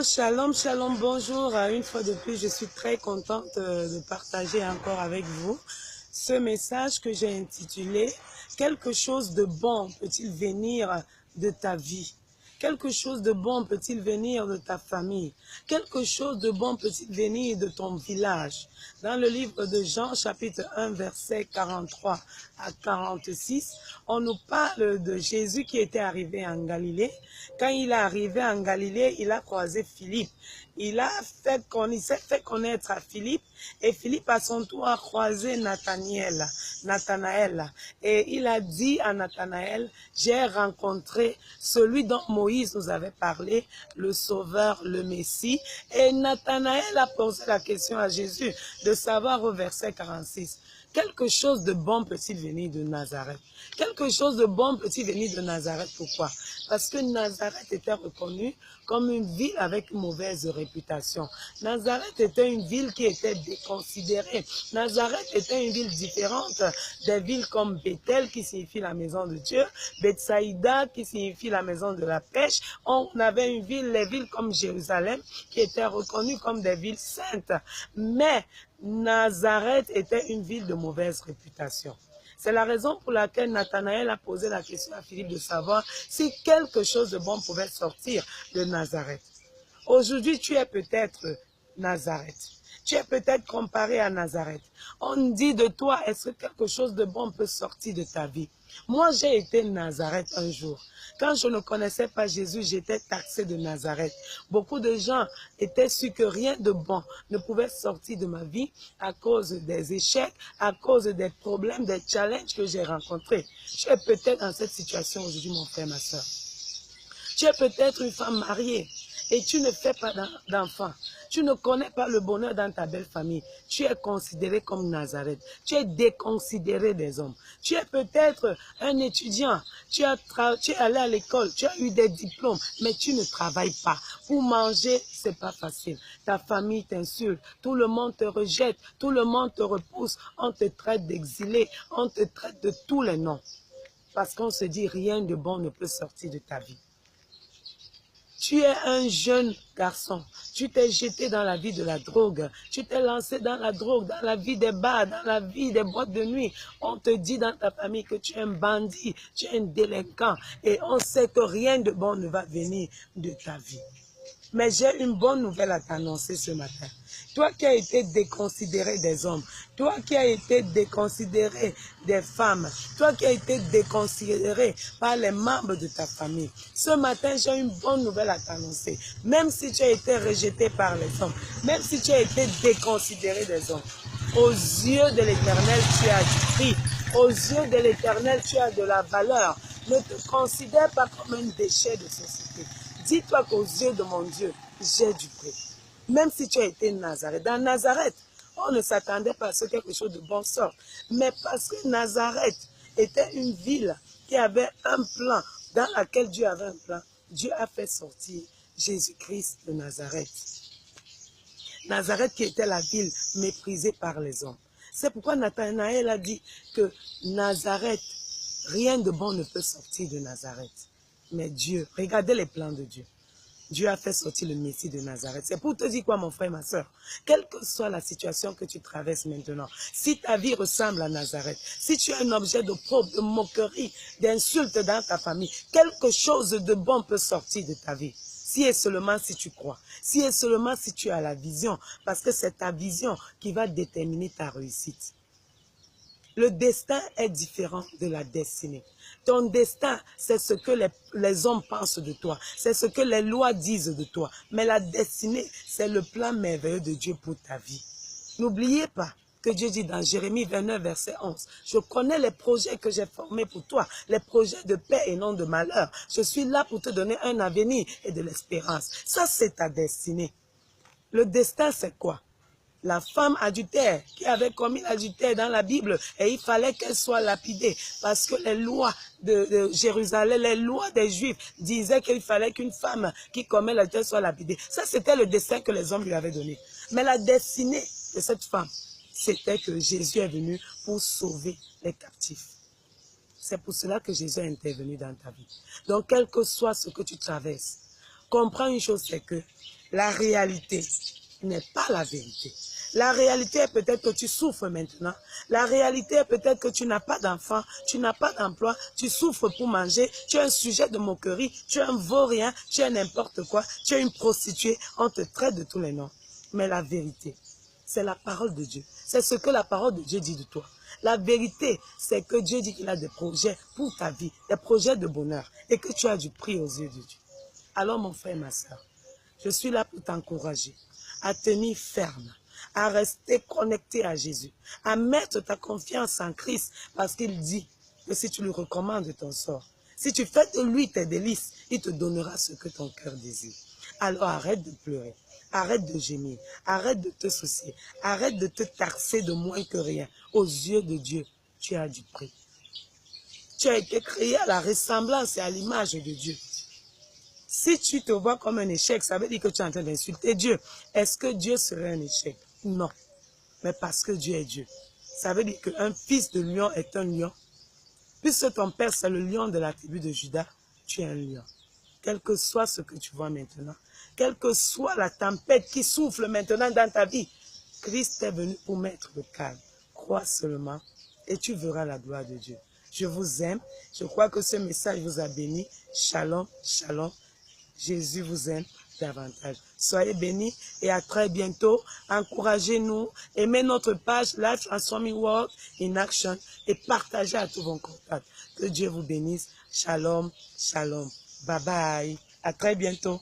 Shalom, shalom, bonjour. Une fois de plus, je suis très contente de partager encore avec vous ce message que j'ai intitulé « Quelque chose de bon peut-il venir de ta vie ?» Quelque chose de bon peut-il venir de ta famille? Quelque chose de bon peut-il venir de ton village? Dans le livre de Jean, chapitre 1, verset 43 à 46, on nous parle de Jésus qui était arrivé en Galilée. Quand il est arrivé en Galilée, il a croisé Philippe. Il s'est fait connaître à Philippe et Philippe à son tour a croisé Nathanaël. Et il a dit à Nathanaël, j'ai rencontré celui dont Moïse nous avait parlé, le Sauveur, le Messie. Et Nathanaël a posé la question à Jésus de savoir au verset 46. Quelque chose de bon peut-il venir de Nazareth? Quelque chose de bon peut-il venir de Nazareth? Pourquoi? Parce que Nazareth était reconnue comme une ville avec une mauvaise réputation. Nazareth était une ville qui était déconsidérée. Nazareth était une ville différente des villes comme Bethel, qui signifie la maison de Dieu, Bethsaïda, qui signifie la maison de la pêche. On avait une ville, les villes comme Jérusalem, qui étaient reconnues comme des villes saintes. Mais Nazareth était une ville de mauvaise réputation. C'est la raison pour laquelle Nathanaël a posé la question à Philippe de savoir si quelque chose de bon pouvait sortir de Nazareth. Aujourd'hui, tu es peut-être Nazareth. Tu es peut-être comparé à Nazareth. On dit de toi, est-ce que quelque chose de bon peut sortir de ta vie? Moi, j'ai été Nazareth un jour. Quand je ne connaissais pas Jésus, j'étais taxé de Nazareth. Beaucoup de gens étaient sûrs que rien de bon ne pouvait sortir de ma vie à cause des échecs, à cause des problèmes, des challenges que j'ai rencontrés. Tu es peut-être dans cette situation aujourd'hui, mon frère, ma soeur. Tu es peut-être une femme mariée et tu ne fais pas d'enfants. Tu ne connais pas le bonheur dans ta belle famille. Tu es considéré comme Nazareth. Tu es déconsidéré des hommes. Tu es peut-être un étudiant. Tu es allé à l'école. Tu as eu des diplômes, mais tu ne travailles pas. Pour manger, c'est pas facile. Ta famille t'insulte. Tout le monde te rejette. Tout le monde te repousse. On te traite d'exilé. On te traite de tous les noms. Parce qu'on se dit rien de bon ne peut sortir de ta vie. Tu es un jeune garçon, tu t'es jeté dans la vie de la drogue, tu t'es lancé dans la drogue, dans la vie des bars, dans la vie des boîtes de nuit. On te dit dans ta famille que tu es un bandit, tu es un délinquant et on sait que rien de bon ne va venir de ta vie. Mais j'ai une bonne nouvelle à t'annoncer ce matin. Toi qui as été déconsidéré des hommes, toi qui as été déconsidéré des femmes, toi qui as été déconsidéré par les membres de ta famille, ce matin j'ai une bonne nouvelle à t'annoncer. Même si tu as été rejeté par les hommes, même si tu as été déconsidéré des hommes, aux yeux de l'Éternel tu as du prix, aux yeux de l'Éternel tu as de la valeur. Ne te considère pas comme un déchet de société. Dis-toi qu'aux yeux de mon Dieu, j'ai du prix. Même si tu as été Nazareth. Dans Nazareth, on ne s'attendait pas à ce que quelque chose de bon sorte. Mais parce que Nazareth était une ville qui avait un plan, dans laquelle Dieu avait un plan, Dieu a fait sortir Jésus-Christ de Nazareth. Nazareth qui était la ville méprisée par les hommes. C'est pourquoi Nathanaël a dit que Nazareth, rien de bon ne peut sortir de Nazareth. Mais Dieu, regardez les plans de Dieu. Dieu a fait sortir le Messie de Nazareth. C'est pour te dire quoi, mon frère, ma soeur? Quelle que soit la situation que tu traverses maintenant, si ta vie ressemble à Nazareth, si tu es un objet de probe, de moquerie, d'insulte dans ta famille, quelque chose de bon peut sortir de ta vie. Si et seulement si tu crois, si et seulement si tu as la vision, parce que c'est ta vision qui va déterminer ta réussite. Le destin est différent de la destinée. Ton destin, c'est ce que les hommes pensent de toi. C'est ce que les lois disent de toi. Mais la destinée, c'est le plan merveilleux de Dieu pour ta vie. N'oubliez pas que Dieu dit dans Jérémie 29, verset 11, « Je connais les projets que j'ai formés pour toi, les projets de paix et non de malheur. Je suis là pour te donner un avenir et de l'espérance. » Ça, c'est ta destinée. Le destin, c'est quoi? La femme adultère qui avait commis l'adultère dans la Bible et il fallait qu'elle soit lapidée parce que les lois de Jérusalem, les lois des Juifs disaient qu'il fallait qu'une femme qui commet l'adultère soit lapidée. Ça, c'était le destin que les hommes lui avaient donné. Mais la destinée de cette femme, c'était que Jésus est venu pour sauver les captifs. C'est pour cela que Jésus est intervenu dans ta vie. Donc, quel que soit ce que tu traverses, comprends une chose, c'est que la réalité n'est pas la vérité. La réalité est peut-être que tu souffres maintenant. La réalité est peut-être que tu n'as pas d'enfant, tu n'as pas d'emploi, tu souffres pour manger, tu es un sujet de moquerie, tu es un vaurien, tu es n'importe quoi, tu es une prostituée, on te traite de tous les noms. Mais la vérité, c'est la parole de Dieu. C'est ce que la parole de Dieu dit de toi. La vérité, c'est que Dieu dit qu'il a des projets pour ta vie, des projets de bonheur, et que tu as du prix aux yeux de Dieu. Alors mon frère et ma soeur, je suis là pour t'encourager à tenir ferme, à rester connecté à Jésus, à mettre ta confiance en Christ, parce qu'il dit que si tu lui recommandes ton sort, si tu fais de lui tes délices, il te donnera ce que ton cœur désire. Alors arrête de pleurer, arrête de gémir, arrête de te soucier, arrête de te tarser de moins que rien. Aux yeux de Dieu, tu as du prix. Tu as été créé à la ressemblance et à l'image de Dieu. Si tu te vois comme un échec, ça veut dire que tu es en train d'insulter Dieu. Est-ce que Dieu serait un échec? Non. Mais parce que Dieu est Dieu. Ça veut dire qu'un fils de lion est un lion. Puisque ton père, c'est le lion de la tribu de Juda, tu es un lion. Quel que soit ce que tu vois maintenant, quelle que soit la tempête qui souffle maintenant dans ta vie, Christ est venu pour mettre le calme. Crois seulement et tu verras la gloire de Dieu. Je vous aime. Je crois que ce message vous a béni. Shalom, shalom. Jésus vous aime davantage. Soyez bénis et à très bientôt. Encouragez-nous, aimez notre page Life Transforming World in Action et partagez à tous vos contacts. Que Dieu vous bénisse. Shalom, shalom. Bye bye. À très bientôt.